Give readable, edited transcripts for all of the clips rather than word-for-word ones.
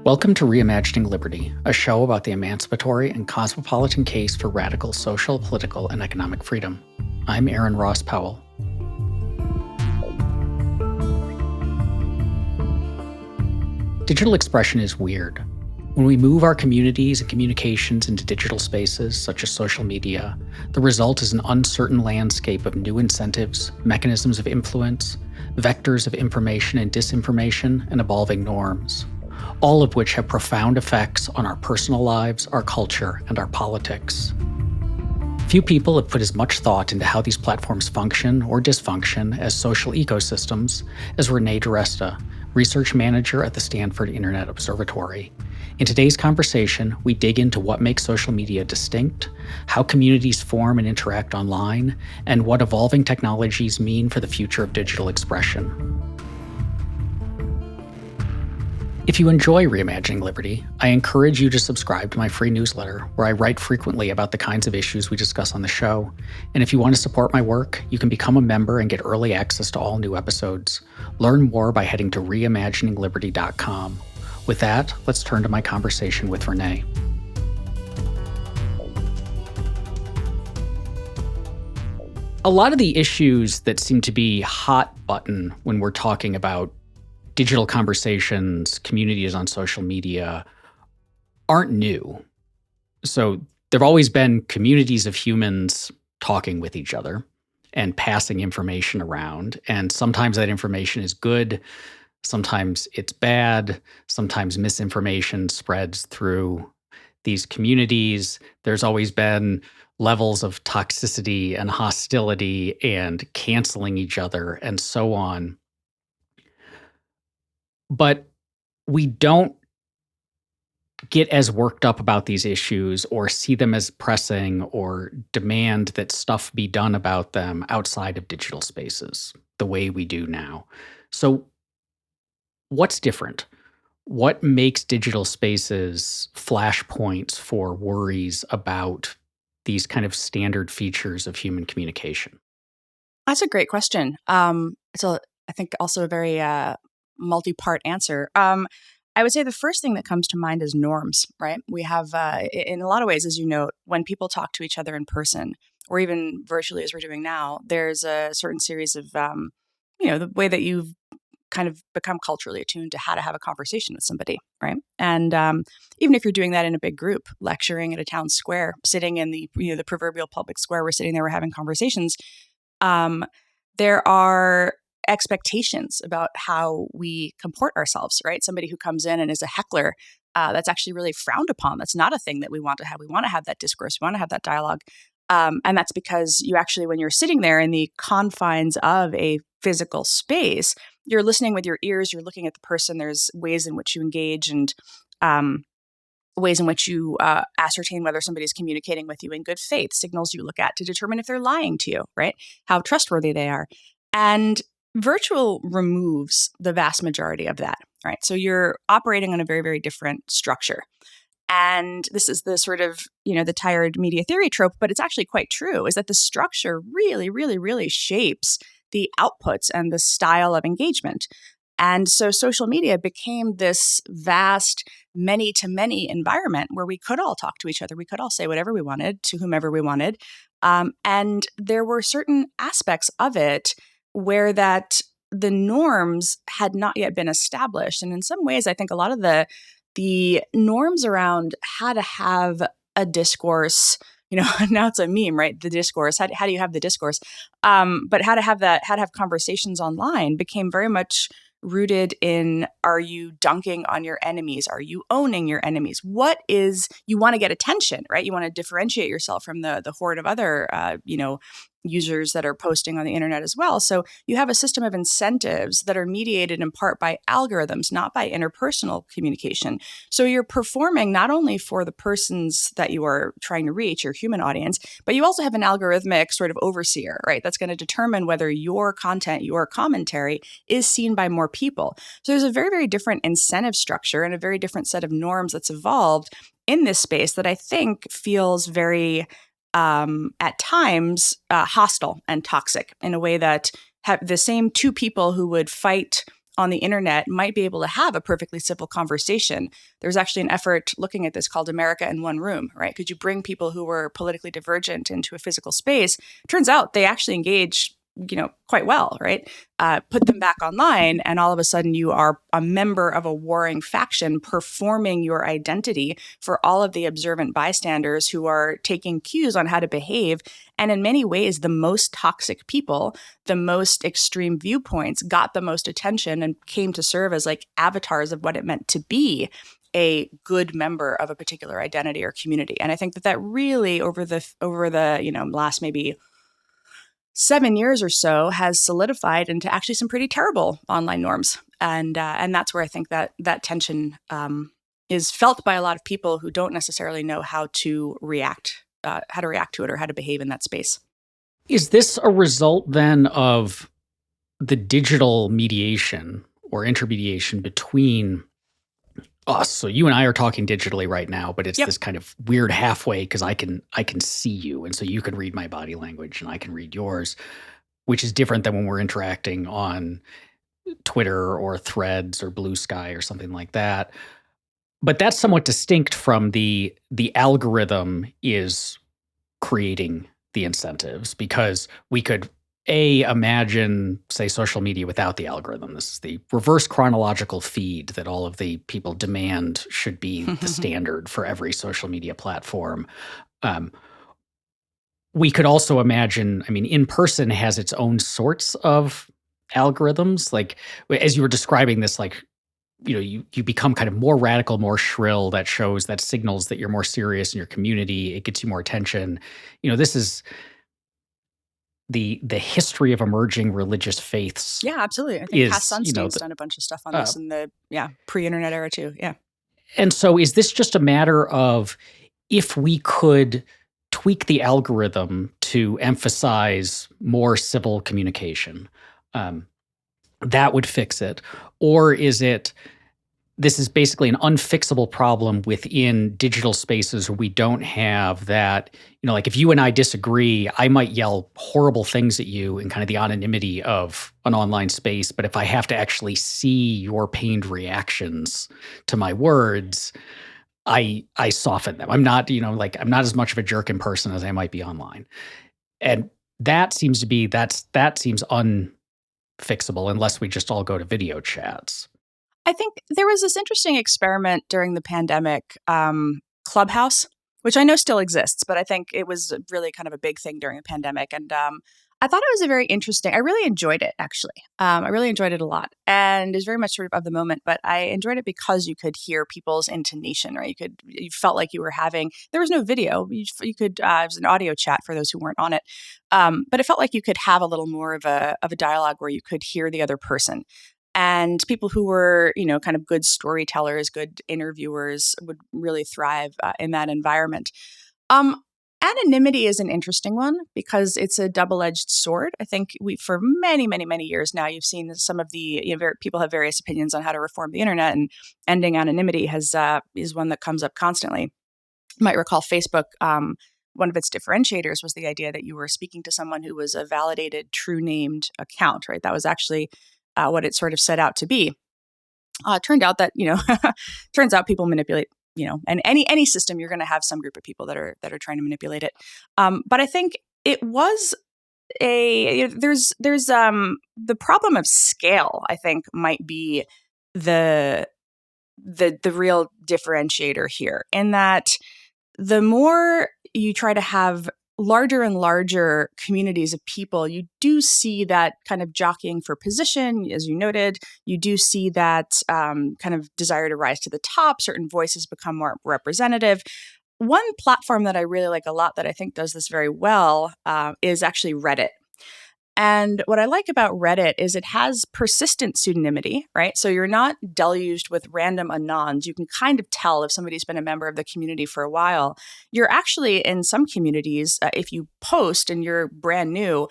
Welcome to Reimagining Liberty, a show about the emancipatory and cosmopolitan case for radical social, political, and economic freedom. I'm Aaron Ross Powell. Digital expression is weird. When we move our communities and communications into digital spaces, such as social media, the result is an uncertain landscape of new incentives, mechanisms of influence, vectors of information and disinformation, and evolving norms, all of which have profound effects on our personal lives, our culture, and our politics. Few people have put as much thought into how these platforms function or dysfunction as social ecosystems as Renée DiResta, research manager at the Stanford Internet Observatory. In today's conversation, we dig into what makes social media distinct, how communities form and interact online, and what evolving technologies mean for the future of digital expression. If you enjoy Reimagining Liberty, I encourage you to subscribe to my free newsletter, where I write frequently about the kinds of issues we discuss on the show. And if you want to support my work, you can become a member and get early access to all new episodes. Learn more by heading to reimaginingliberty.com. With that, let's turn to my conversation with Renée. A lot of the issues that seem to be hot button when we're talking about digital conversations, communities on social media, aren't new. So there have always been communities of humans talking with each other and passing information around. And sometimes that information is good, sometimes it's bad, sometimes misinformation spreads through these communities. There's always been levels of toxicity and hostility and canceling each other and so on. But we don't get as worked up about these issues or see them as pressing or demand that stuff be done about them outside of digital spaces the way we do now. So what's different? What makes digital spaces flashpoints for worries about these kind of standard features of human communication? That's a great question. It's I think also a very multi-part answer. I would say the first thing that comes to mind is norms, right? We have, in a lot of ways, as you note, when people talk to each other in person, or even virtually as we're doing now, there's a certain series of, the way that you've kind of become culturally attuned to how to have a conversation with somebody, right? And even if you're doing that in a big group, lecturing at a town square, sitting in the proverbial public square, we're sitting there, we're having conversations. There are expectations about how we comport ourselves, right? Somebody who comes in and is a heckler, that's actually really frowned upon. That's not a thing that we want to have. We want to have that discourse. We want to have that dialogue. And that's because you actually, when you're sitting there in the confines of a physical space, you're listening with your ears, you're looking at the person. There's ways in which you engage and ways in which you ascertain whether somebody's communicating with you in good faith, signals you look at to determine if they're lying to you, right? How trustworthy they are. And virtual removes the vast majority of that, right? So you're operating on a very, very different structure. And this is the sort of, the tired media theory trope, but it's actually quite true, is that the structure really, really, really shapes the outputs and the style of engagement. And so social media became this vast many-to-many environment where we could all talk to each other. We could all say whatever we wanted to whomever we wanted. And there were certain aspects of it where that the norms had not yet been established. And in some ways, I think a lot of the norms around how to have a discourse, now it's a meme, right? The discourse, how do you have the discourse? But how to have conversations online became very much rooted in, are you dunking on your enemies? Are you owning your enemies? You want to get attention, right? You want to differentiate yourself from the horde of other, users that are posting on the internet as well. So you have a system of incentives that are mediated in part by algorithms, not by interpersonal communication. So you're performing not only for the persons that you are trying to reach, your human audience, but you also have an algorithmic sort of overseer, right? That's going to determine whether your content, your commentary is seen by more people. So there's a very, very different incentive structure and a very different set of norms that's evolved in this space that I think feels very at times hostile and toxic in a way that have the same two people who would fight on the internet might be able to have a perfectly civil conversation. There's actually an effort looking at this called America in One Room, right? Could you bring people who were politically divergent into a physical space? Turns out they actually engage, quite well, right? Put them back online, and all of a sudden you are a member of a warring faction performing your identity for all of the observant bystanders who are taking cues on how to behave. And in many ways, the most toxic people, the most extreme viewpoints got the most attention and came to serve as like avatars of what it meant to be a good member of a particular identity or community. And I think that really over the last maybe 7 years or so has solidified into actually some pretty terrible online norms. And that's where I think that tension is felt by a lot of people who don't necessarily know how to react to it or how to behave in that space. Is this a result then of the digital mediation or intermediation between us? So you and I are talking digitally right now, but it's Yep. this kind of weird halfway because I can see you, and so you can read my body language and I can read yours, which is different than when we're interacting on Twitter or Threads or Blue Sky or something like that. But that's somewhat distinct from the algorithm is creating the incentives, because we could imagine, say, social media without the algorithm. This is the reverse chronological feed that all of the people demand should be the standard for every social media platform. We could also imagine, in person has its own sorts of algorithms. Like, as you were describing this, like, you become kind of more radical, more shrill. That signals that you're more serious in your community. It gets you more attention. This is the history of emerging religious faiths. Yeah, absolutely. I think Cass Is, Sunstein's done a bunch of stuff on this in the pre-internet era too. Yeah. And so is this just a matter of, if we could tweak the algorithm to emphasize more civil communication, that would fix it? Or is it, this is basically an unfixable problem within digital spaces where we don't have that, like if you and I disagree, I might yell horrible things at you in kind of the anonymity of an online space. But if I have to actually see your pained reactions to my words, I soften them. I'm not, I'm not as much of a jerk in person as I might be online. And that seems unfixable unless we just all go to video chats. I think there was this interesting experiment during the pandemic, Clubhouse, which I know still exists, but I think it was really kind of a big thing during the pandemic. And I thought it was I really enjoyed it, actually. I really enjoyed it a lot. And it was very much sort of the moment, but I enjoyed it because you could hear people's intonation, right? You felt like you were there was no video. You could, it was an audio chat for those who weren't on it. But it felt like you could have a little more of a dialogue where you could hear the other person. And people who were, kind of good storytellers, good interviewers would really thrive in that environment. Anonymity is an interesting one because it's a double-edged sword. I think for many, many, many years now, you've seen some of the people have various opinions on how to reform the internet, and ending anonymity is one that comes up constantly. You might recall Facebook. One of its differentiators was the idea that you were speaking to someone who was a validated, true named account, right? That was actually what it sort of set out to be. It turned out that, turns out people manipulate, and any system, you're going to have some group of people that are trying to manipulate it. But I think it was there's the problem of scale, I think, might be the real differentiator here, in that the more you try to have larger and larger communities of people, you do see that kind of jockeying for position, as you noted. You do see that kind of desire to rise to the top. Certain voices become more representative. One platform that I really like a lot that I think does this very well is actually Reddit. And what I like about Reddit is it has persistent pseudonymity, right? So you're not deluged with random anons. You can kind of tell if somebody's been a member of the community for a while. You're actually, in some communities, if you post and you're brand new,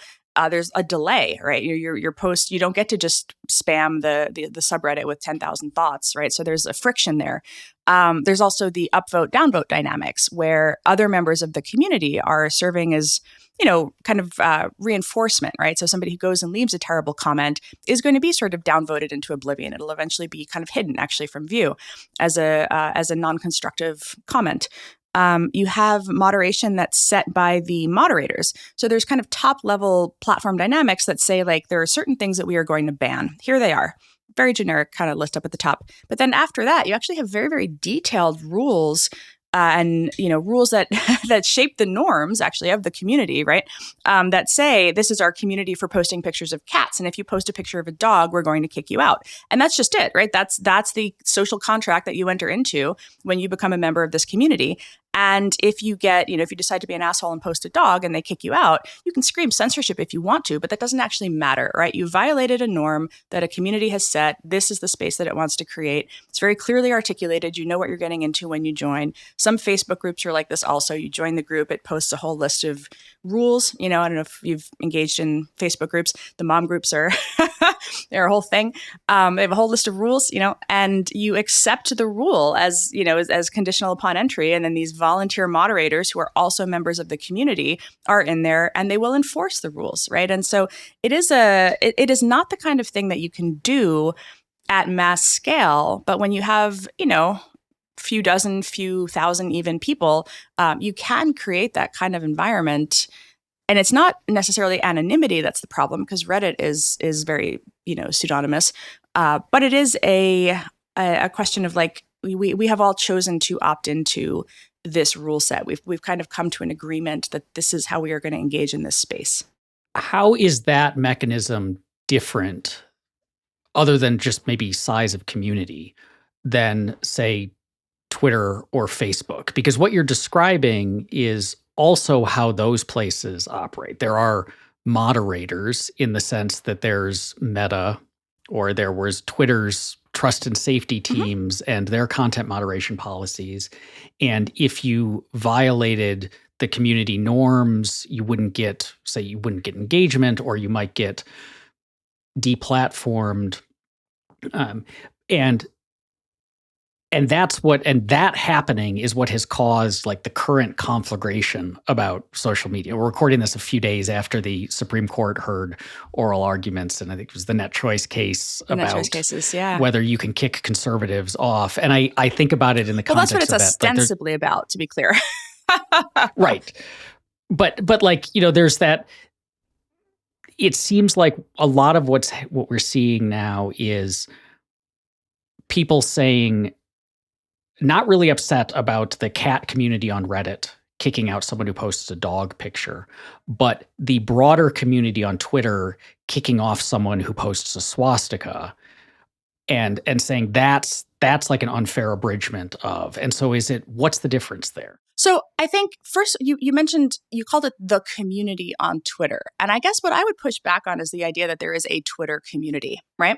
there's a delay, right? Your post, you don't get to just spam the subreddit with 10,000 thoughts, right? So there's a friction there. There's also the upvote, downvote dynamics, where other members of the community are serving as kind of reinforcement, right? So somebody who goes and leaves a terrible comment is going to be sort of downvoted into oblivion. It'll eventually be kind of hidden actually from view as a non-constructive comment. You have moderation that's set by the moderators. So there's kind of top level platform dynamics that say, like, there are certain things that we are going to ban. Here they are. Very generic kind of list up at the top. But then after that, you actually have very, very detailed rules and rules that that shape the norms actually of the community, right? That say this is our community for posting pictures of cats, and if you post a picture of a dog, we're going to kick you out. And that's just it, right? That's the social contract that you enter into when you become a member of this community. And if you get, if you decide to be an asshole and post a dog and they kick you out, you can scream censorship if you want to, but that doesn't actually matter, right? You violated a norm that a community has set. This is the space that it wants to create. It's very clearly articulated. You know what you're getting into when you join. Some Facebook groups are like this also. You join the group, it posts a whole list of rules. I don't know if you've engaged in Facebook groups. The mom groups are they're a whole thing. They have a whole list of rules, and you accept the rule as conditional upon entry. And then these volunteer moderators who are also members of the community are in there and they will enforce the rules, right? And so it is not the kind of thing that you can do at mass scale, but when you have, few dozen, few thousand even people, you can create that kind of environment. And it's not necessarily anonymity that's the problem, because Reddit is very, pseudonymous. But it is a question of, like, we have all chosen to opt into this rule set. We've kind of come to an agreement that this is how we are going to engage in this space. How is that mechanism different, other than just maybe size of community, than, say, Twitter or Facebook? Because what you're describing is also how those places operate. There are moderators in the sense that there's Meta, or there was Twitter's trust and safety teams and their content moderation policies. And if you violated the community norms, you wouldn't get engagement, or you might get deplatformed. And that happening is what has caused, like, the current conflagration about social media. We're recording this a few days after the Supreme Court heard oral arguments, and I think it was the net choice case about whether you can kick conservatives off. And I think about it in the context of that. Well, that's what it's ostensibly about, to be clear. Right. But there's that. It seems like a lot of what we're seeing now is people saying, not really upset about the cat community on Reddit kicking out someone who posts a dog picture, but the broader community on Twitter kicking off someone who posts a swastika, and saying that's like an unfair abridgment of. And so what's the difference there? So I think first you mentioned, you called it the community on Twitter. And I guess what I would push back on is the idea that there is a Twitter community, right?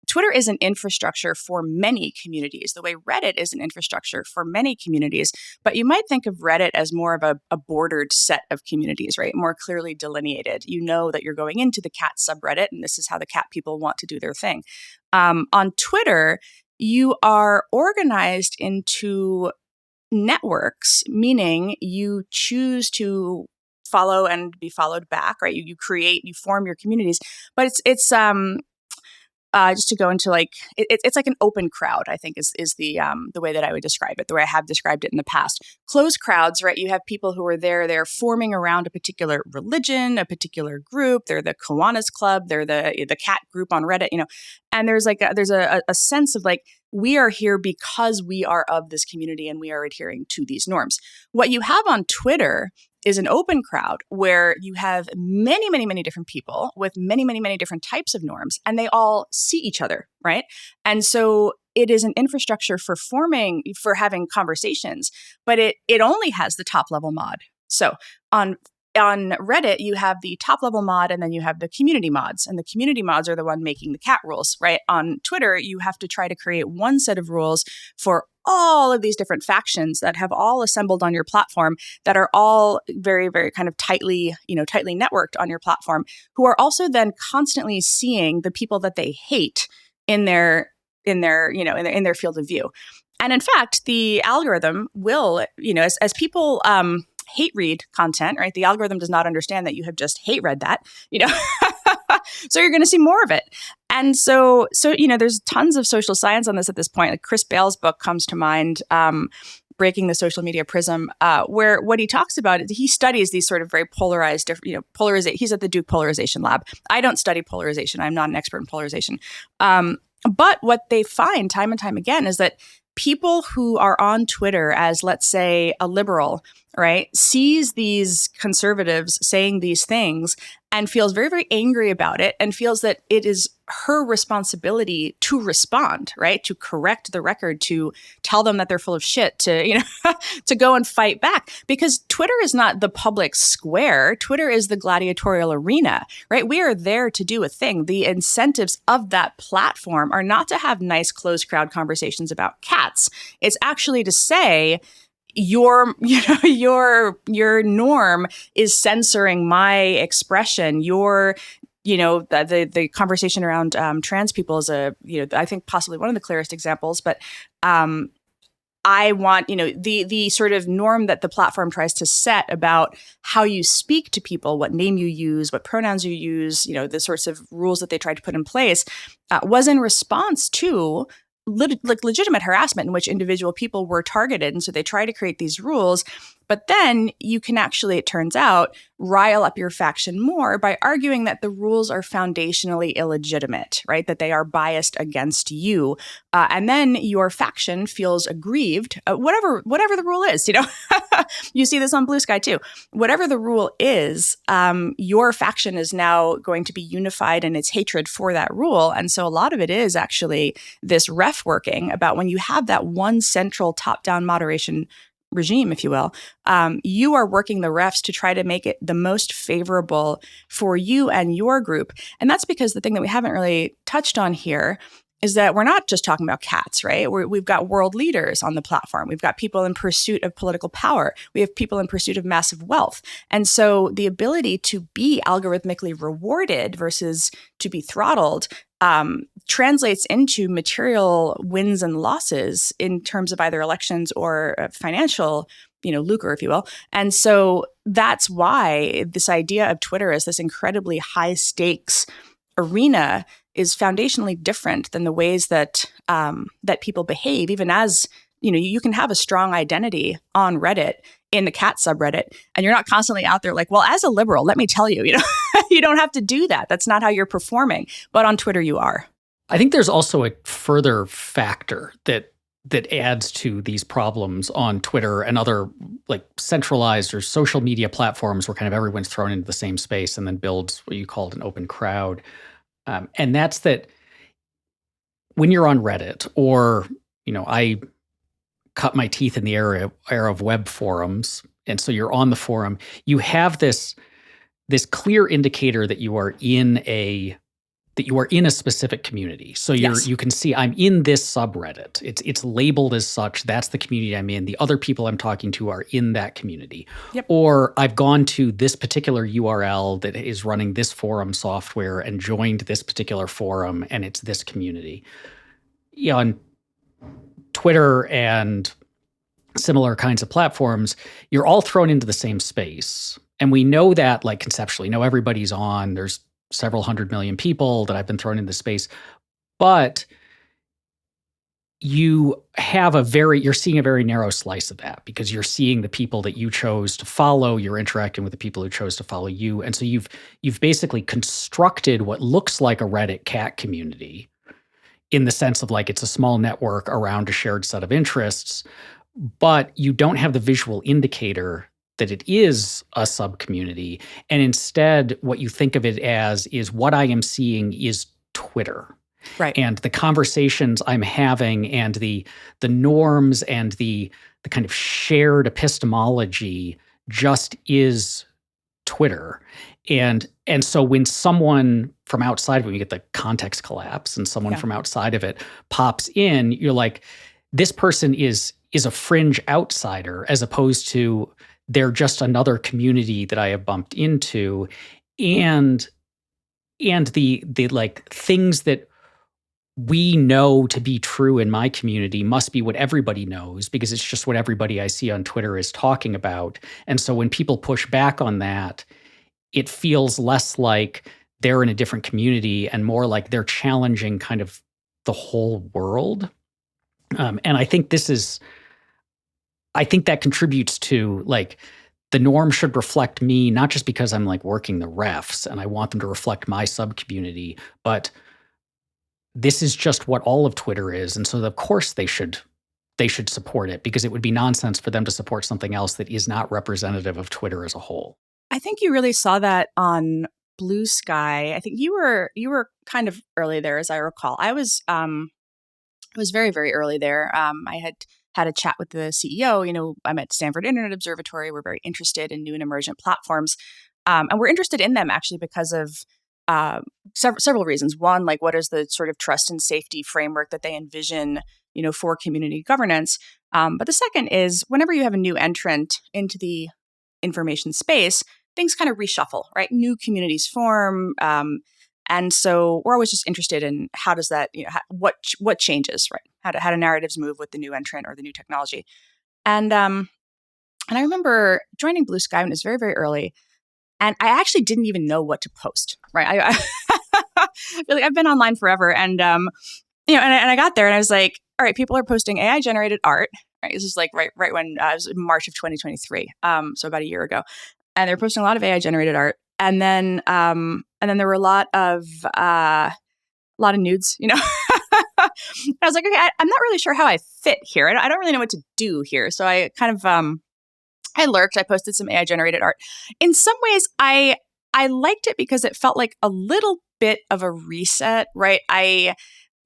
Twitter is an infrastructure for many communities, the way Reddit is an infrastructure for many communities. But you might think of Reddit as more of a bordered set of communities, right? More clearly delineated. You know that you're going into the cat subreddit, and this is how the cat people want to do their thing. On Twitter, you are organized into networks, meaning you choose to follow and be followed back, right? You form your communities, but it's just to go into, like, it's like an open crowd, I think is the way that I would describe it, the way I have described it in the past. Closed crowds, right? You have people who are they're forming around a particular religion, a particular group. They're the Kiwanis Club, they're the cat group on Reddit, and there's a sense of, like, we are here because we are of this community and we are adhering to these norms. What you have on Twitter is an open crowd where you have many, many, many different people with many, many, many different types of norms, and they all see each other, right? And so it is an infrastructure for having conversations, but it only has the top level mod. So on Reddit, you have the top level mod, and then you have the community mods, and the community mods are the one making the cat rules, right? On Twitter, you have to try to create one set of rules for all of these different factions that have all assembled on your platform, that are all very, very kind of tightly networked on your platform, who are also then constantly seeing the people that they hate in their field of view. And in fact, the algorithm will, as people hate read content, right? The algorithm does not understand that you have just hate read that, so you're going to see more of it. And so, there's tons of social science on this at this point. Like Chris Bale's book comes to mind, Breaking the Social Media Prism, where what he talks about is he studies these sort of very polarized, polarization. He's at the Duke Polarization Lab. I don't study polarization. I'm not an expert in polarization. But what they find time and time again is that people who are on Twitter as, let's say, a liberal, right, sees these conservatives saying these things and feels very, very angry about it and feels that it is her responsibility to respond, right, to correct the record, to tell them that they're full of shit, to, to go and fight back. Because Twitter is not the public square. Twitter is the gladiatorial arena, right? We are there to do a thing. The incentives of that platform are not to have nice closed crowd conversations about cats. It's actually to say, your norm is censoring my expression. The conversation around trans people is I think possibly one of the clearest examples. But I want, the sort of norm that the platform tries to set about how you speak to people, what name you use, what pronouns you use, the sorts of rules that they tried to put in place, was in response to legitimate harassment in which individual people were targeted. And so they try to create these rules. But then you can actually, it turns out, rile up your faction more by arguing that the rules are foundationally illegitimate, right? That they are biased against you. And then your faction feels aggrieved, whatever the rule is, You see this on Blue Sky too. Whatever the rule is, your faction is now going to be unified in its hatred for that rule. And so a lot of it is actually this ref working about when you have that one central top-down moderation regime, if you will, you are working the refs to try to make it the most favorable for you and your group. And that's because the thing that we haven't really touched on here is that we're not just talking about cats, right? We've got world leaders on the platform. We've got people in pursuit of political power. We have people in pursuit of massive wealth. And so the ability to be algorithmically rewarded versus to be throttled translates into material wins and losses in terms of either elections or financial, lucre, if you will. And so that's why this idea of Twitter as this incredibly high stakes arena is foundationally different than the ways that that people behave, even as, you can have a strong identity on Reddit in the cat subreddit, and you're not constantly out there like, well, as a liberal, let me tell you, you don't have to do that. That's not how you're performing. But on Twitter, you are. I think there's also a further factor that adds to these problems on Twitter and other like centralized or social media platforms where kind of everyone's thrown into the same space and then builds what you called an open crowd. And that's that when you're on Reddit or, I cut my teeth in the era of web forums. And so you're on the forum, you have this clear indicator that you are in a specific community. So you can see I'm in this subreddit. It's labeled as such. That's the community I'm in. The other people I'm talking to are in that community. Yep. Or I've gone to this particular URL that is running this forum software and joined this particular forum, and it's this community. On Twitter and similar kinds of platforms, you're all thrown into the same space. And we know that, like, conceptually, everybody's on. There's several 100 million people that I've been thrown into space. But you're seeing a very narrow slice of that because you're seeing the people that you chose to follow. You're interacting with the people who chose to follow you. And so you've basically constructed what looks like a Reddit cat community in the sense of like it's a small network around a shared set of interests, but you don't have the visual indicator that it is a sub-community. And instead, what you think of it as is what I am seeing is Twitter. Right. And the conversations I'm having and the norms and the kind of shared epistemology just is Twitter. And so when someone from outside, when you get the context collapse and someone from outside of it pops in, you're like, this person is a fringe outsider as opposed to they're just another community that I have bumped into. And the like things that we know to be true in my community must be what everybody knows, because it's just what everybody I see on Twitter is talking about. And so when people push back on that, it feels less like they're in a different community and more like they're challenging kind of the whole world. And I think that contributes to, like, the norm should reflect me, not just because I'm like working the refs and I want them to reflect my sub community, but this is just what all of Twitter is. And so of course they should support it, because it would be nonsense for them to support something else that is not representative of Twitter as a whole. I think you really saw that on Blue Sky. I think you were kind of early there, as I recall. I was very, very early there. I had a chat with the CEO. I'm at Stanford Internet Observatory. We're very interested in new and emergent platforms. And we're interested in them actually because of several reasons. One, like, what is the sort of trust and safety framework that they envision, for community governance? But the second is, whenever you have a new entrant into the information space, things kind of reshuffle, right? New communities form. And so we're always just interested in how does that, what changes, right? How do narratives move with the new entrant or the new technology? And I remember joining Blue Sky when it was very, very early. And I actually didn't even know what to post, right? I feel like I've been online forever. And, and I got there and I was like, all right, people are posting AI generated art. Right? This is like right when it was in March of 2023. So about a year ago. And they were posting a lot of AI generated art. And then there were a lot of nudes, I was like, okay, I'm not really sure how I fit here. I don't really know what to do here. So I kind of, I lurked. I posted some AI generated art. In some ways, I liked it because it felt like a little bit of a reset, right? I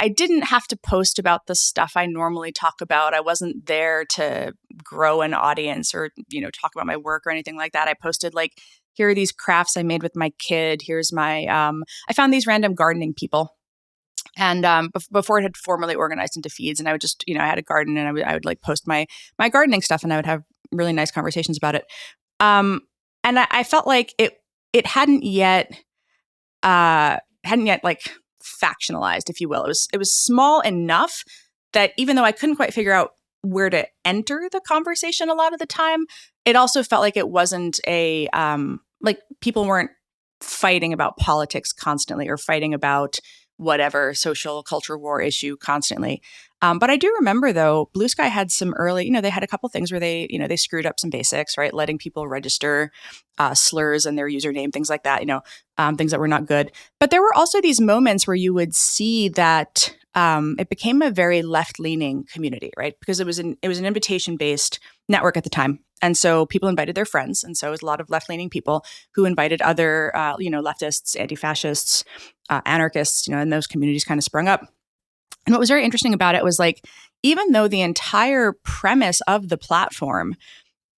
didn't have to post about the stuff I normally talk about. I wasn't there to grow an audience or, talk about my work or anything like that. I posted like, here are these crafts I made with my kid. Here's my, I found these random gardening people. And before it had formally organized into feeds, and I would just, I had a garden and I would like post my gardening stuff, and I would have really nice conversations about it. And I felt like it hadn't yet like factionalized, if you will. It was small enough that even though I couldn't quite figure out where to enter the conversation a lot of the time, it also felt like it wasn't a like people weren't fighting about politics constantly or fighting about whatever social culture war issue constantly. But I do remember, though, Blue Sky had some early, they had a couple things where they screwed up some basics, right? Letting people register slurs in their username, things like that, things that were not good. But there were also these moments where you would see that it became a very left-leaning community, right? Because it was an invitation-based network at the time. And so people invited their friends. And so it was a lot of left-leaning people who invited other, leftists, anti-fascists, anarchists, and those communities kind of sprung up. And what was very interesting about it was, like, even though the entire premise of the platform,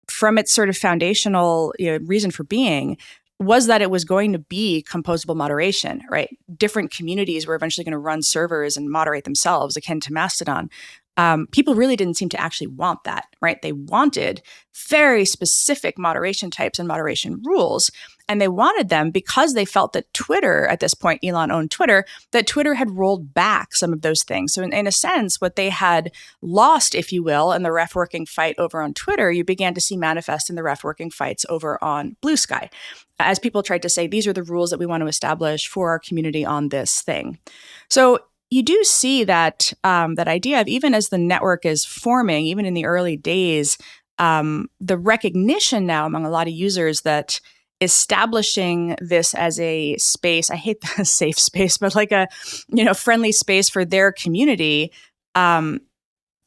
from its sort of foundational reason for being, was that it was going to be composable moderation, right? Different communities were eventually going to run servers and moderate themselves, akin to Mastodon. People really didn't seem to actually want that, right? They wanted very specific moderation types and moderation rules. And they wanted them because they felt that Twitter, at this point, Elon owned Twitter, that Twitter had rolled back some of those things. So in a sense, what they had lost, if you will, in the ref working fight over on Twitter, you began to see manifest in the ref working fights over on Blue Sky, as people tried to say, these are the rules that we want to establish for our community on this thing. So you do see that that idea of, even as the network is forming, even in the early days, the recognition now among a lot of users that establishing this as a space, I hate the safe space, but like a friendly space for their community,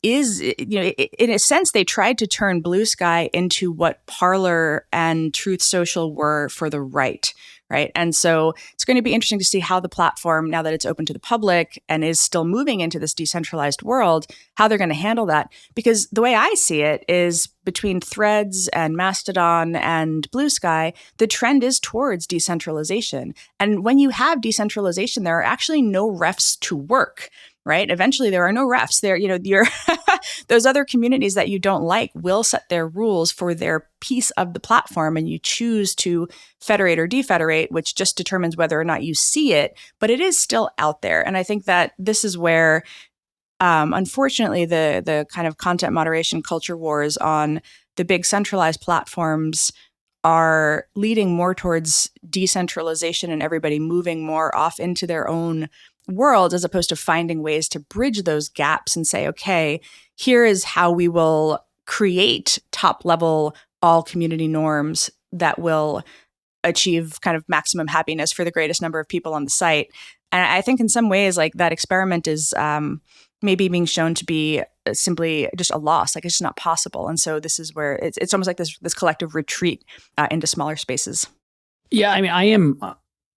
is, in a sense, they tried to turn Blue Sky into what Parler and Truth Social were for the right. Right. And so it's going to be interesting to see how the platform, now that it's open to the public and is still moving into this decentralized world, how they're going to handle that. Because the way I see it is, between Threads and Mastodon and Blue Sky, the trend is towards decentralization. And when you have decentralization, there are actually no refs to work. Right. Eventually, there are no refs there. You're those other communities that you don't like will set their rules for their piece of the platform, and you choose to federate or defederate, which just determines whether or not you see it, but it is still out there. And I think that this is where unfortunately, the kind of content moderation culture wars on the big centralized platforms are leading more towards decentralization and everybody moving more off into their own world, as opposed to finding ways to bridge those gaps and say, okay, here is how we will create top level all community norms that will achieve kind of maximum happiness for the greatest number of people on the site. And I think in some ways, like, that experiment is maybe being shown to be simply just a loss. Like, it's just not possible. And so this is where it's almost like this collective retreat into smaller spaces. Yeah, I mean,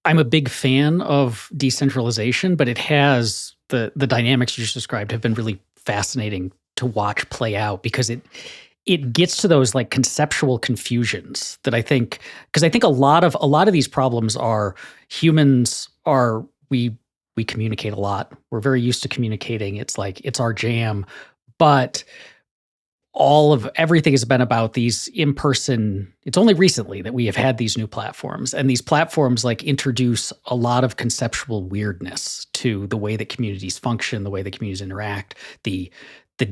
I'm a big fan of decentralization, but it has the dynamics you just described have been really fascinating to watch play out, because it gets to those like conceptual confusions that I think, because I think a lot of these problems are humans are we communicate a lot. We're very used to communicating. It's like it's our jam, but everything has been about these in-person. It's only recently that we have had these new platforms, and these platforms like introduce a lot of conceptual weirdness to the way that communities function, the way that communities interact, the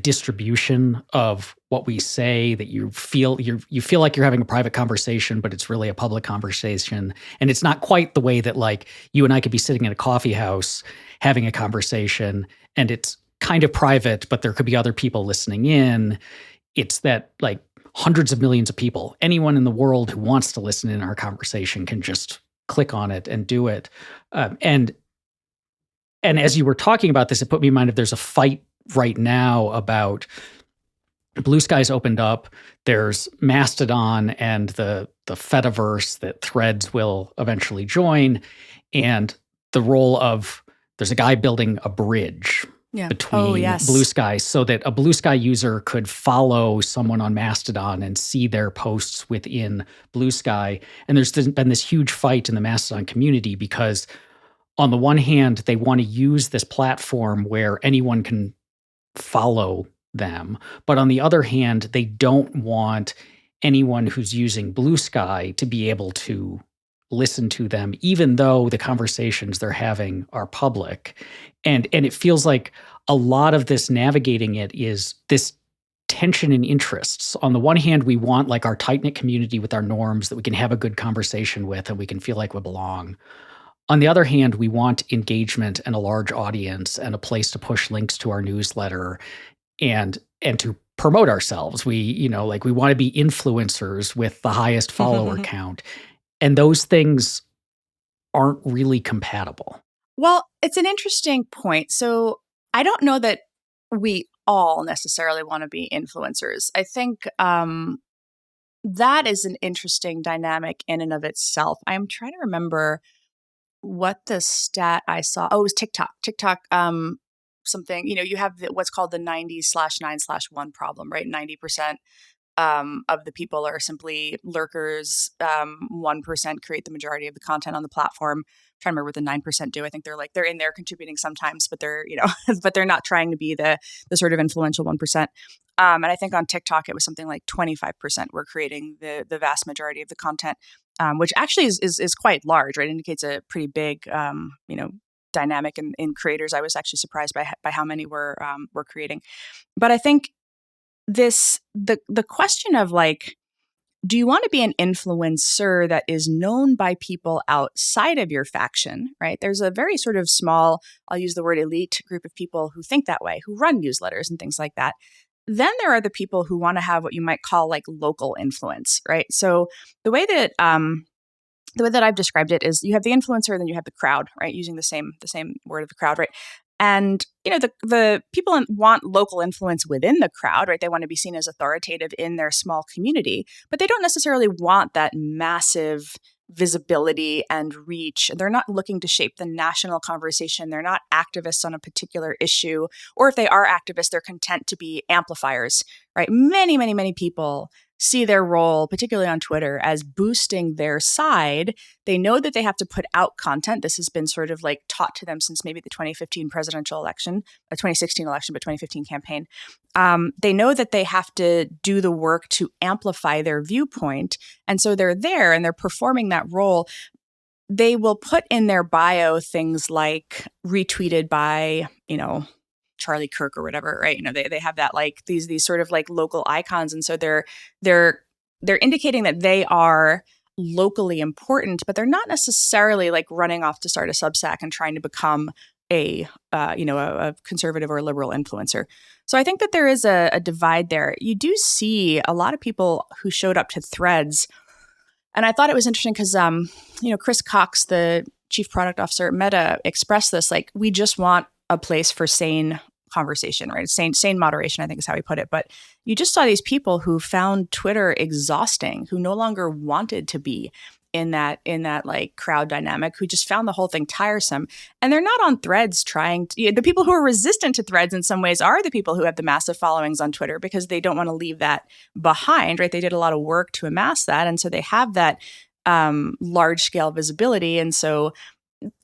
distribution of what we say, that you feel like you're having a private conversation, but it's really a public conversation. And it's not quite the way that like you and I could be sitting in a coffee house having a conversation and it's kind of private, but there could be other people listening in. It's that like hundreds of millions of people, anyone in the world who wants to listen in our conversation can just click on it and do it. And as you were talking about this, it put me in mind of there's a fight right now about Blue Sky's opened up. There's Mastodon and the Fediverse that Threads will eventually join, and the role of there's a guy building a bridge between Blue Sky so that a Blue Sky user could follow someone on Mastodon and see their posts within Blue Sky. And there's been this huge fight in the Mastodon community because on the one hand, they want to use this platform where anyone can follow them. But on the other hand, they don't want anyone who's using Blue Sky to be able to listen to them, even though the conversations they're having are public. And it feels like a lot of this navigating it is this tension in interests. On the one hand, we want like our tight-knit community with our norms that we can have a good conversation with and we can feel like we belong. On the other hand, we want engagement and a large audience and a place to push links to our newsletter and to promote ourselves. We want to be influencers with the highest follower count. And those things aren't really compatible. Well, it's an interesting point. So I don't know that we all necessarily want to be influencers. I think that is an interesting dynamic in and of itself. I'm trying to remember what the stat I saw. Oh, it was TikTok. Something, you have what's called the 90/9/1 problem, right? 90% of the people are simply lurkers. 1% create the majority of the content on the platform. I'm trying to remember what the 9% do. I think they're in there contributing sometimes, but they're but they're not trying to be the sort of influential 1%. And I think on TikTok it was something like 25% were creating the vast majority of the content, which actually is quite large, right? It indicates a pretty big dynamic in creators. I was actually surprised by how many were creating. But I think the question of like, do you want to be an influencer that is known by people outside of your faction, right? There's a very sort of small, I'll use the word elite group of people who think that way, who run newsletters and things like that. Then there are the people who want to have what you might call like local influence, right? So the way that I've described it is you have the influencer, then you have the crowd, right? Using the same word of the crowd, right? And the people want local influence within the crowd, right? They want to be seen as authoritative in their small community, but they don't necessarily want that massive visibility and reach. They're not looking to shape the national conversation. They're not activists on a particular issue, or if they are activists, they're content to be amplifiers, right? Many, many, many people see their role, particularly on Twitter, as boosting their side. They know that they have to put out content. This has been sort of like taught to them since maybe the 2015 presidential election, 2016 election, but 2015 campaign. They know that they have to do the work to amplify their viewpoint. And so they're there and they're performing that role. They will put in their bio things like retweeted by, Charlie Kirk or whatever, right? They have that like these sort of like local icons. And so they're indicating that they are locally important, but they're not necessarily like running off to start a Substack and trying to become a conservative or a liberal influencer. So I think that there is a divide there. You do see a lot of people who showed up to Threads. And I thought it was interesting because, Chris Cox, the chief product officer at Meta, expressed this, like, we just want a place for sane conversation, right? Sane moderation, I think is how he put it. But you just saw these people who found Twitter exhausting, who no longer wanted to be in that like crowd dynamic, who just found the whole thing tiresome. And they're not on Threads trying to, the people who are resistant to Threads in some ways are the people who have the massive followings on Twitter because they don't want to leave that behind, right? They did a lot of work to amass that. And so they have that large scale visibility. And so,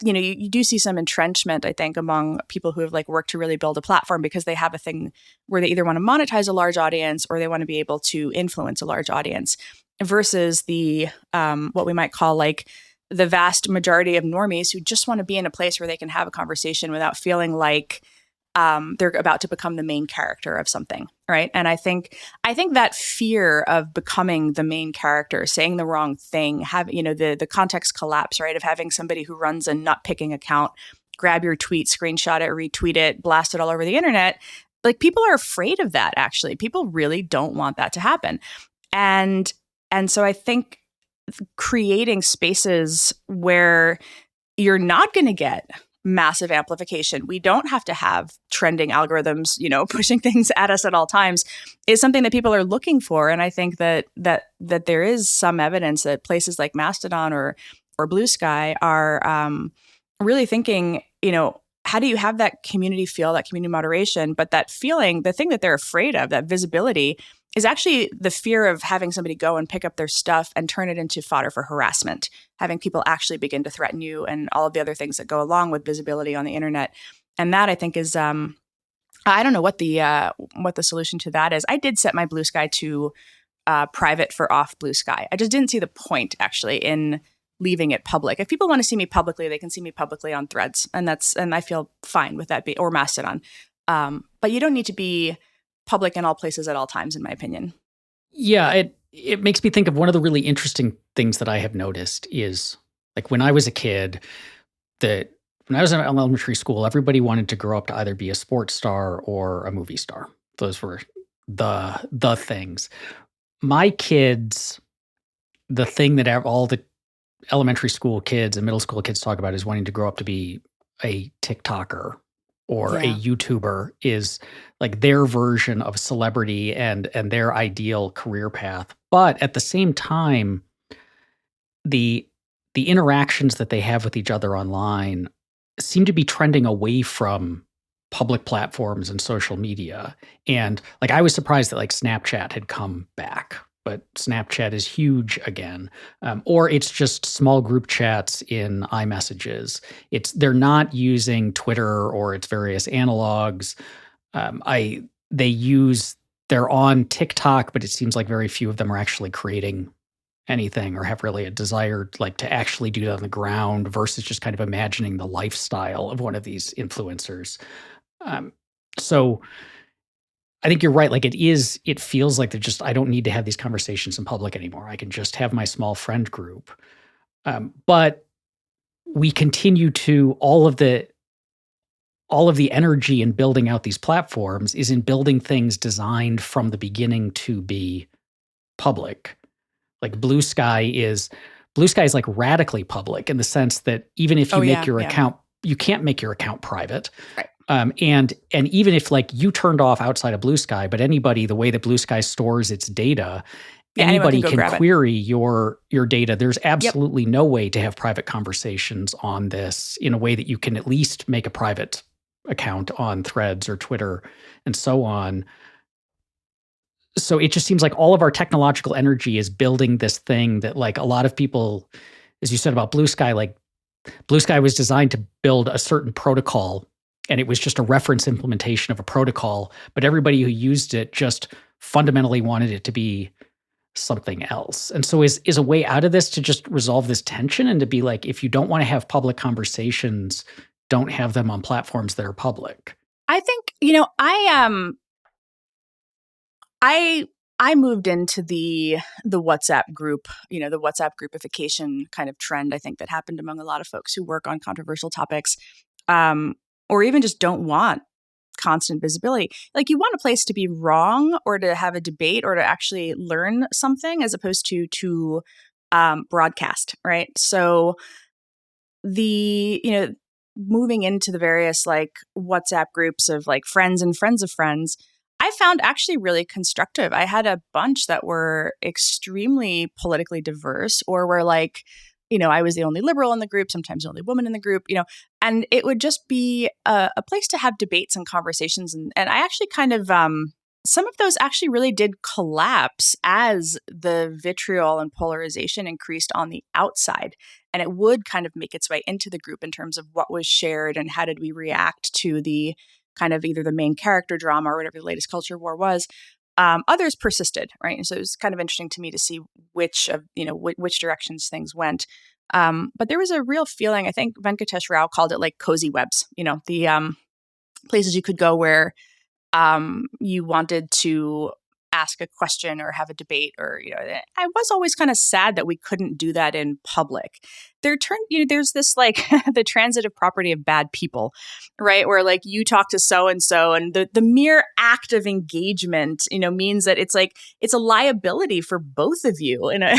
you do see some entrenchment, I think, among people who have like worked to really build a platform because they have a thing where they either want to monetize a large audience or they want to be able to influence a large audience. Versus the what we might call like the vast majority of normies who just want to be in a place where they can have a conversation without feeling like they're about to become the main character of something, right? And I think that fear of becoming the main character, saying the wrong thing, the context collapse, right, of having somebody who runs a nut-picking account grab your tweet, screenshot it, retweet it, blast it all over the internet. Like, people are afraid of that, actually. People really don't want that to happen. And so I think creating spaces where you're not going to get massive amplification, we don't have to have trending algorithms, pushing things at us at all times, is something that people are looking for. And I think that there is some evidence that places like Mastodon or Blue Sky are really thinking, how do you have that community feel, that community moderation, but that feeling, the thing that they're afraid of, that visibility, is actually the fear of having somebody go and pick up their stuff and turn it into fodder for harassment, having people actually begin to threaten you and all of the other things that go along with visibility on the internet. And that, I think, is I don't know what the solution to that is. I did set my Blue Sky to private for off Blue Sky. I just didn't see the point actually in leaving it public. If people want to see me publicly, they can see me publicly on Threads, and I feel fine with that, or Mastodon. But you don't need to be public in all places at all times, in my opinion. Yeah, it makes me think of one of the really interesting things that I have noticed is, like, when I was a kid, when I was in elementary school, everybody wanted to grow up to either be a sports star or a movie star. Those were the things. My kids, the thing that all the elementary school kids and middle school kids talk about is wanting to grow up to be a TikToker or a YouTuber, is like their version of celebrity and their ideal career path. But at the same time, the interactions that they have with each other online seem to be trending away from public platforms and social media. And like, I was surprised that like Snapchat had come back, but Snapchat is huge again. Or it's just small group chats in iMessages. They're not using Twitter or its various analogs. They're on TikTok, but it seems like very few of them are actually creating anything or have really a desire like to actually do that on the ground versus just kind of imagining the lifestyle of one of these influencers. So I think you're right. Like, it feels like I don't need to have these conversations in public anymore. I can just have my small friend group. But we continue to all of the energy in building out these platforms is in building things designed from the beginning to be public. Like Blue Sky is like radically public in the sense that even if you make your account, you can't make your account private. Right. And even if like you turned off outside of Blue Sky, but anybody, the way that Blue Sky stores its data, anybody can query your data. There's absolutely no way to have private conversations on this in a way that you can at least make a private account on Threads or Twitter and so on. So it just seems like all of our technological energy is building this thing that, like, a lot of people, as you said about Blue Sky, like Blue Sky was designed to build a certain protocol, and it was just a reference implementation of a protocol, but everybody who used it just fundamentally wanted it to be something else. And so is a way out of this to just resolve this tension and to be like, if you don't want to have public conversations, don't have them on platforms that are public. I think, I moved into the WhatsApp group, the WhatsApp groupification kind of trend, I think, that happened among a lot of folks who work on controversial topics, or even just don't want constant visibility. Like, you want a place to be wrong or to have a debate or to actually learn something as opposed to broadcast, right? So moving into the various like WhatsApp groups of like friends and friends of friends, I found actually really constructive. I had a bunch that were extremely politically diverse or were like, I was the only liberal in the group, sometimes the only woman in the group, and it would just be a place to have debates and conversations. And I actually kind of, some of those actually really did collapse as the vitriol and polarization increased on the outside. And it would kind of make its way into the group in terms of what was shared and how did we react to the kind of either the main character drama or whatever the latest culture war was. Others persisted, right? And so it was kind of interesting to me to see which directions things went. But there was a real feeling, I think Venkatesh Rao called it like cozy webs, the places you could go where you wanted to ask a question or have a debate, or I was always kind of sad that we couldn't do that in public. There's this like the transitive property of bad people, right? Where like you talk to so and so, and the mere act of engagement, means that it's like it's a liability for both of you in a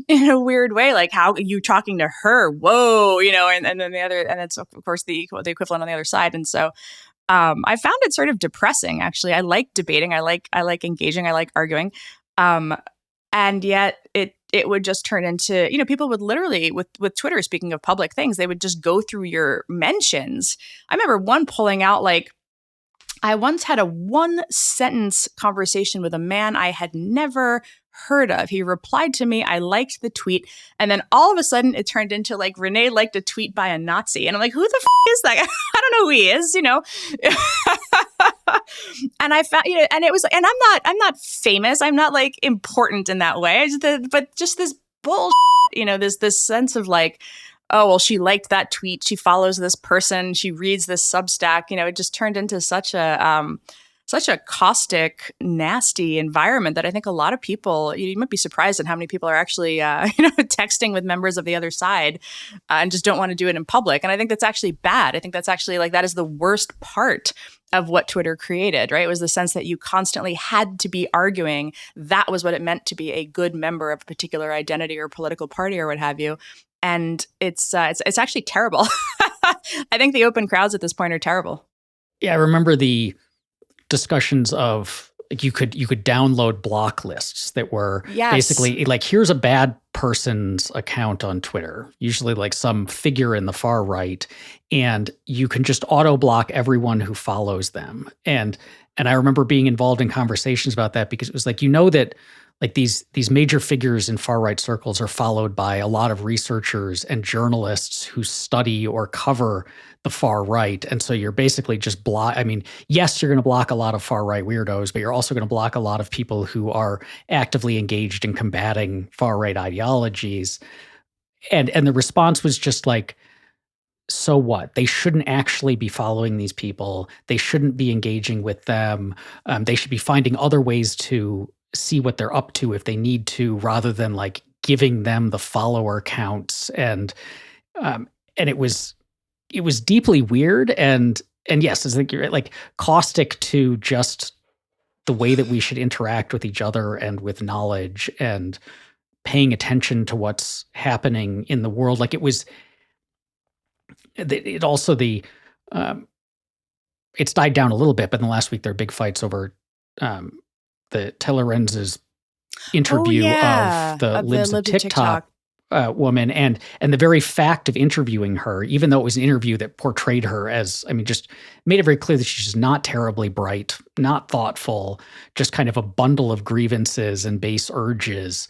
in a weird way. Like, how are you talking to her? Whoa, and then the other, and it's of course the equivalent on the other side, and so. I found it sort of depressing, actually. I like debating. I like engaging. I like arguing. And yet it would just turn into, people would literally, with Twitter, speaking of public things, they would just go through your mentions. I remember one pulling out, like, I once had a one-sentence conversation with a man I had never heard of. He replied to me, I liked the tweet, and then all of a sudden it turned into like, Renee liked a tweet by a Nazi. And I'm like, who the is that? I don't know who he is, And I found, and it was, and I'm not famous. I'm not like important in that way. But just this bullshit, this sense of like, oh, well, she liked that tweet. She follows this person. She reads this Substack. It just turned into such a caustic, nasty environment that I think a lot of people, you might be surprised at how many people are actually, texting with members of the other side and just don't want to do it in public. And I think that's actually bad. I think that's actually like, that is the worst part of what Twitter created, right? It was the sense that you constantly had to be arguing. That was what it meant to be a good member of a particular identity or political party or what have you. And it's actually terrible. I think the open crowds at this point are terrible. Yeah, I remember the discussions of like you could download block lists that were basically like, here's a bad person's account on Twitter, usually like some figure in the far right, and you can just auto block everyone who follows them. And I remember being involved in conversations about that because it was like, that like these major figures in far right circles are followed by a lot of researchers and journalists who study or cover the far right. And so you're basically just yes, you're going to block a lot of far right weirdos, but you're also going to block a lot of people who are actively engaged in combating far right ideologies. And the response was just like, so what? They shouldn't actually be following these people. They shouldn't be engaging with them. They should be finding other ways to see what they're up to if they need to, rather than like giving them the follower counts. And it was deeply weird. And yes, I think you're right, like caustic to just the way that we should interact with each other and with knowledge and paying attention to what's happening in the world. Like it's died down a little bit, but in the last week there are big fights over the Taylor Renz's interview of the Libs of TikTok woman, and the very fact of interviewing her, even though it was an interview that portrayed her as, I mean, just made it very clear that she's not terribly bright, not thoughtful, just kind of a bundle of grievances and base urges.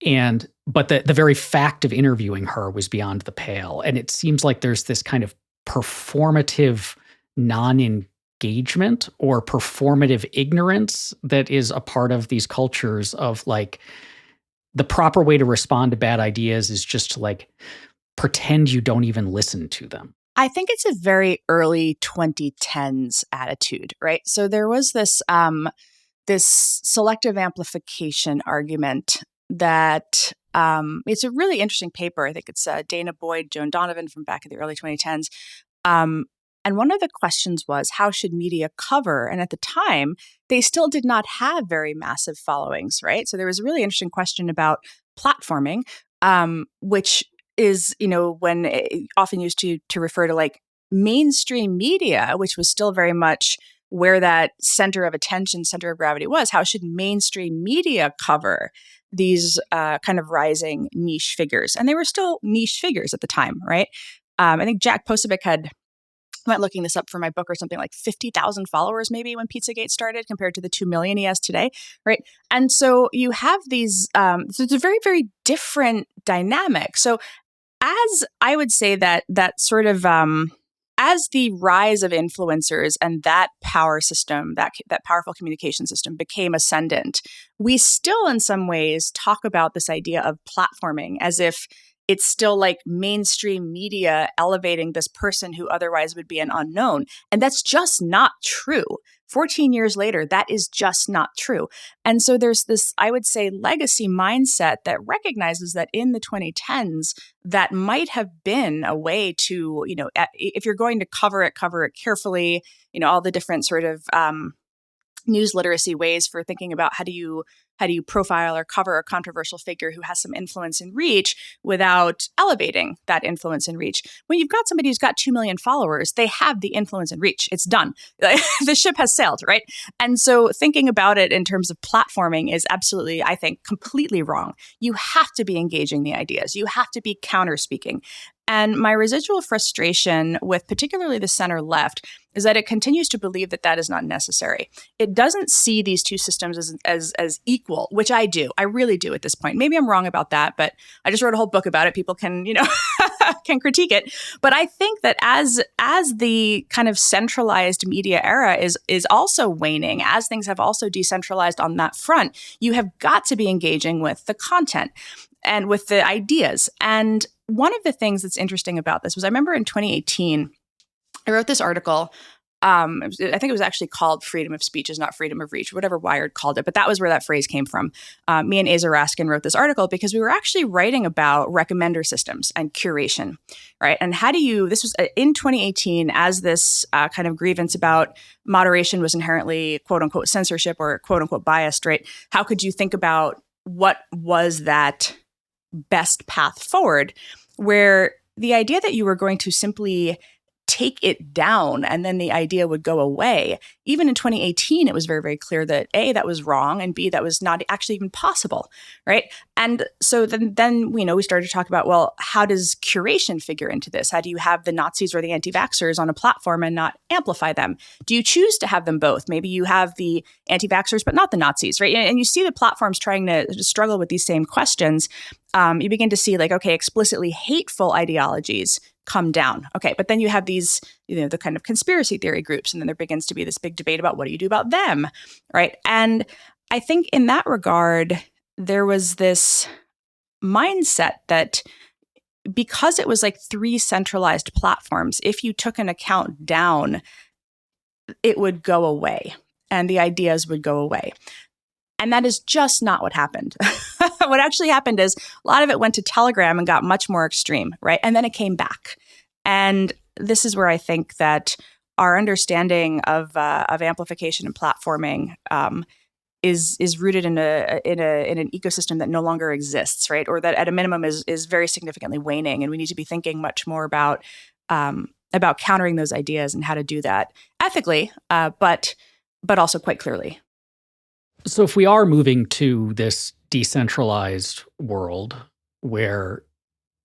And but the very fact of interviewing her was beyond the pale. And it seems like there's this kind of performative non-engagement or performative ignorance that is a part of these cultures of like, the proper way to respond to bad ideas is just to like pretend you don't even listen to them. I think it's a very early 2010s attitude, right? So there was this this selective amplification argument that it's a really interesting paper. I think it's Dana Boyd, Joan Donovan from back in the early 2010s. And one of the questions was, how should media cover? And at the time, they still did not have very massive followings, right? So there was a really interesting question about platforming, which is, when often used to refer to like mainstream media, which was still very much where that center of attention, center of gravity was. How should mainstream media cover these kind of rising niche figures? And they were still niche figures at the time, right? I think Jack Posobiec had, I went looking this up for my book or something, like 50,000 followers maybe when Pizzagate started compared to the 2 million he has today, right? And so you have these, so it's a very, very different dynamic. So as I would say that sort of, as the rise of influencers and that power system, that powerful communication system became ascendant, we still in some ways talk about this idea of platforming as if it's still like mainstream media elevating this person who otherwise would be an unknown. And that's just not true. 14 years later, that is just not true. And so there's this, I would say, legacy mindset that recognizes that in the 2010s, that might have been a way to, if you're going to cover it carefully, all the different sort of news literacy ways for thinking about how do you profile or cover a controversial figure who has some influence and reach without elevating that influence and reach. When you've got somebody who's got 2 million followers, they have the influence and reach. It's done. The ship has sailed, right? And so thinking about it in terms of platforming is absolutely, I think, completely wrong. You have to be engaging the ideas. You have to be counter speaking. And my residual frustration with particularly the center left is that it continues to believe that that is not necessary. It doesn't see these two systems as equal, which I do. I really do at this point. Maybe I'm wrong about that, but I just wrote a whole book about it. People can, can critique it. But I think that as the kind of centralized media era is also waning, as things have also decentralized on that front, you have got to be engaging with the content and with the ideas. And one of the things that's interesting about this was I remember in 2018, I wrote this article. I think it was actually called Freedom of Speech is Not Freedom of Reach, whatever Wired called it. But that was where that phrase came from. Me and Asa Raskin wrote this article because we were actually writing about recommender systems and curation, right? And this was in 2018 as this kind of grievance about moderation was inherently quote unquote censorship or quote unquote biased, right? How could you think about what was that best path forward, where the idea that you were going to simply take it down and then the idea would go away. Even in 2018, it was very, very clear that A, that was wrong, and B, that was not actually even possible, right? And so then we started to talk about, well, how does curation figure into this? How do you have the Nazis or the anti-vaxxers on a platform and not amplify them? Do you choose to have them both? Maybe you have the anti-vaxxers, but not the Nazis, right? And you see the platforms trying to struggle with these same questions. You begin to see like, okay, explicitly hateful ideologies come down. Okay, but then you have these, the kind of conspiracy theory groups, and then there begins to be this big debate about what do you do about them, right? And I think in that regard, there was this mindset that because it was like 3 centralized platforms, if you took an account down, it would go away and the ideas would go away. And that is just not what happened. What actually happened is a lot of it went to Telegram and got much more extreme, right? And then it came back. And this is where I think that our understanding of amplification and platforming is rooted in an ecosystem that no longer exists, right? Or that at a minimum is very significantly waning. And we need to be thinking much more about countering those ideas and how to do that ethically, but also quite clearly. So if we are moving to this decentralized world where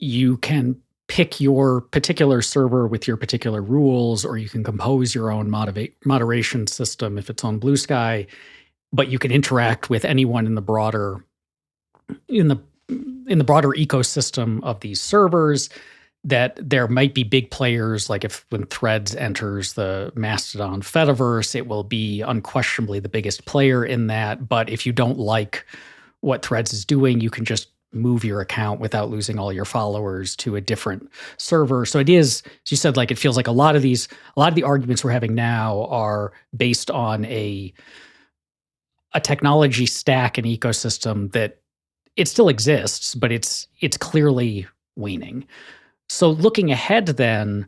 you can pick your particular server with your particular rules, or you can compose your own moderation system if it's on Blue Sky, but you can interact with anyone in the in the broader ecosystem of these servers. That there might be big players, like if when Threads enters the Mastodon Fediverse, it will be unquestionably the biggest player in that. But if you don't like what Threads is doing, you can just move your account without losing all your followers to a different server. So it is, as you said, like it feels like a lot of the arguments we're having now are based on a technology stack and ecosystem that it still exists, but it's clearly waning. So looking ahead then,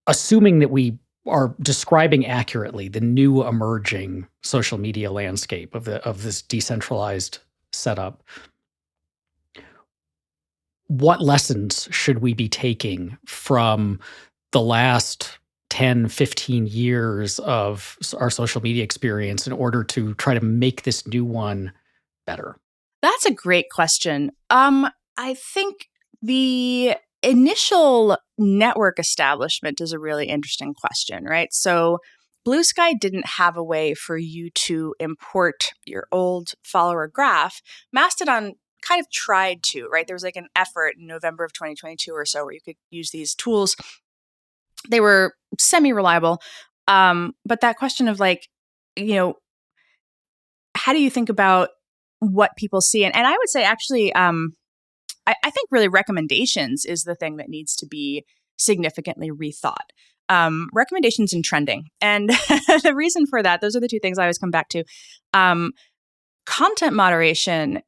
assuming that we are describing accurately the new emerging social media landscape of this decentralized setup, what lessons should we be taking from the last 10, 15 years of our social media experience in order to try to make this new one better? That's a great question. I think the initial network establishment is a really interesting question, right? So Blue Sky didn't have a way for you to import your old follower graph. Mastodon kind of tried to, right? There was like an effort in November of 2022 or so where you could use these tools. They were semi-reliable. But that question of like, how do you think about what people see? And I would say actually, I think really recommendations is the thing that needs to be significantly rethought. Recommendations and trending. And the reason for that, those are the two things I always come back to. Content moderation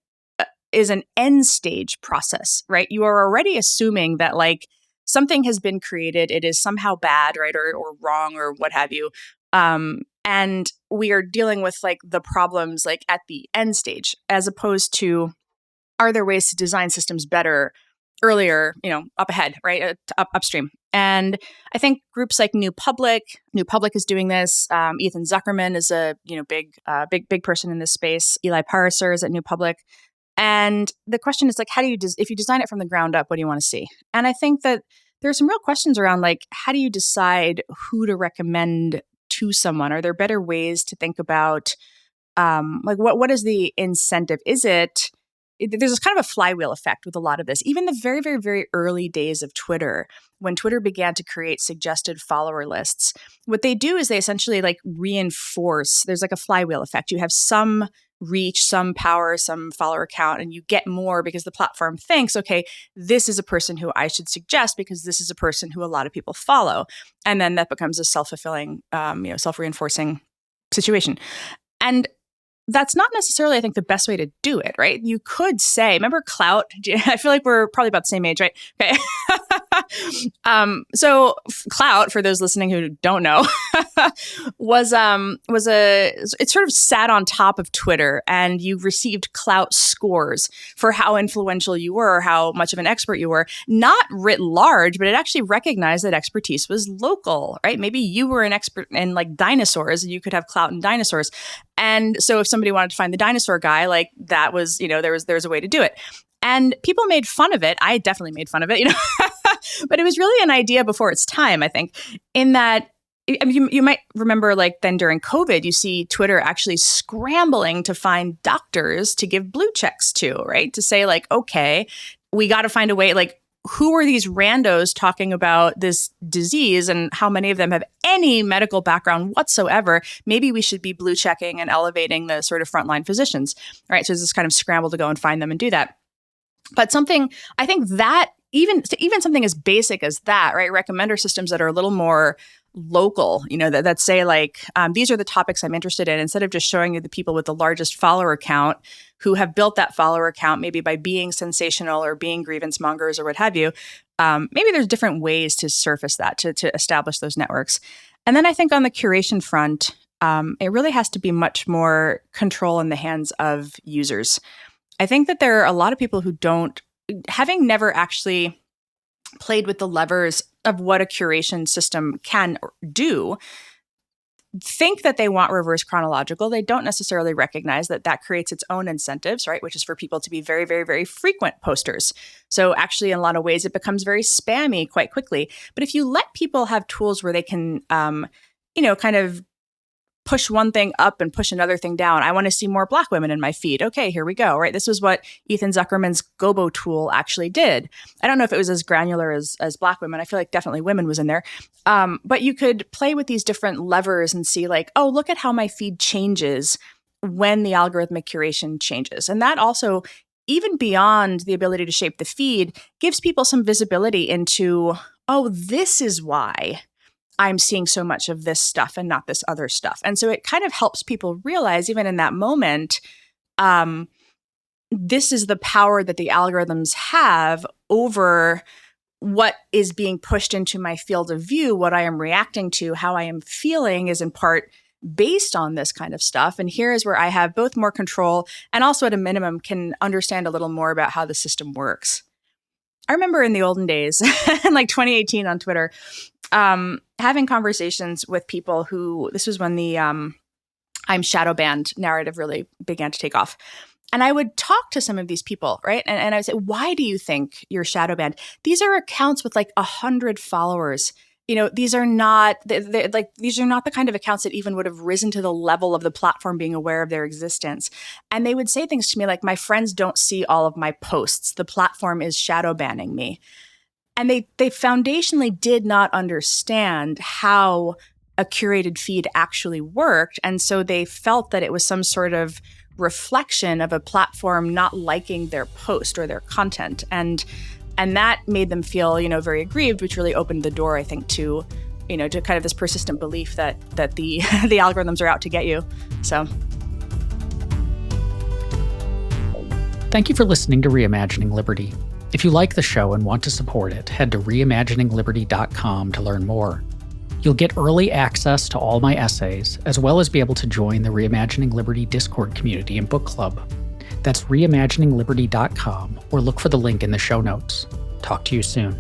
is an end stage process, right? You are already assuming that like something has been created, it is somehow bad, right? Or wrong or what have you. And we are dealing with like the problems like at the end stage, as opposed to, are there ways to design systems better earlier, up ahead, right? Upstream. And I think groups like New Public is doing this. Ethan Zuckerman is a, big person in this space. Eli Pariser is at New Public. And the question is like, how do you, if you design it from the ground up, what do you want to see? And I think that there's some real questions around like, how do you decide who to recommend to someone? Are there better ways to think about, like what is the incentive? There's this kind of a flywheel effect with a lot of this. Even the very, very, very early days of Twitter, when Twitter began to create suggested follower lists, what they do is they essentially like reinforce, there's like a flywheel effect. You have some reach, some power, some follower count, and you get more because the platform thinks, okay, this is a person who I should suggest because this is a person who a lot of people follow. And then that becomes a self-fulfilling, self-reinforcing situation. And that's not necessarily, I think, the best way to do it, right? You could say, remember Clout? I feel like we're probably about the same age, right? Okay. So Clout, for those listening who don't know, it sort of sat on top of Twitter, and you received Clout scores for how influential you were, how much of an expert you were, not writ large, but it actually recognized that expertise was local, right? Maybe you were an expert in like dinosaurs, and you could have Clout in dinosaurs. And so if somebody wanted to find the dinosaur guy, like that was, there was a way to do it. And people made fun of it. I definitely made fun of it, but it was really an idea before its time, I think, in that you might remember like then during COVID, you see Twitter actually scrambling to find doctors to give blue checks to, right? To say like, okay, we got to find a way, like, who are these randos talking about this disease and how many of them have any medical background whatsoever? Maybe we should be blue checking and elevating the sort of frontline physicians, right? So there's this kind of scramble to go and find them and do that. But something, I think that even something as basic as that, right? Recommender systems that are a little more local, that say like, these are the topics I'm interested in, instead of just showing you the people with the largest follower count who have built that follower account maybe by being sensational or being grievance mongers or what have you. Maybe there's different ways to surface that, to establish those networks. And then I think on the curation front, it really has to be much more control in the hands of users. I think that there are a lot of people who having never actually played with the levers of what a curation system can do, think that they want reverse chronological. They don't necessarily recognize that that creates its own incentives, right? Which is for people to be very, very, very frequent posters. So actually, in a lot of ways, it becomes very spammy quite quickly. But if you let people have tools where they can, kind of push one thing up and push another thing down. I want to see more Black women in my feed. Okay, here we go, right? This was what Ethan Zuckerman's Gobo tool actually did. I don't know if it was as granular as Black women. I feel like definitely women was in there. But you could play with these different levers and see like, oh, look at how my feed changes when the algorithmic curation changes. And that also, even beyond the ability to shape the feed, gives people some visibility into, oh, this is why I'm seeing so much of this stuff and not this other stuff. And so it kind of helps people realize, even in that moment, this is the power that the algorithms have over what is being pushed into my field of view, what I am reacting to, how I am feeling is in part based on this kind of stuff. And here is where I have both more control and also at a minimum can understand a little more about how the system works. I remember in the olden days, in like 2018 on Twitter, having conversations with people who, this was when the I'm shadow banned narrative really began to take off. And I would talk to some of these people, right? And I would say, why do you think you're shadow banned? These are accounts with like 100 followers. These are not these are not the kind of accounts that even would have risen to the level of the platform being aware of their existence. And they would say things to me like, my friends don't see all of my posts. The platform is shadow banning me. And they foundationally did not understand how a curated feed actually worked. And so they felt that it was some sort of reflection of a platform not liking their post or their content. And that made them feel, very aggrieved, which really opened the door, I think, to kind of this persistent belief that the the algorithms are out to get you. So thank you for listening to Reimagining Liberty. If you like the show and want to support it, head to reimaginingliberty.com to learn more. You'll get early access to all my essays, as well as be able to join the Reimagining Liberty Discord community and book club. That's reimaginingliberty.com, or look for the link in the show notes. Talk to you soon.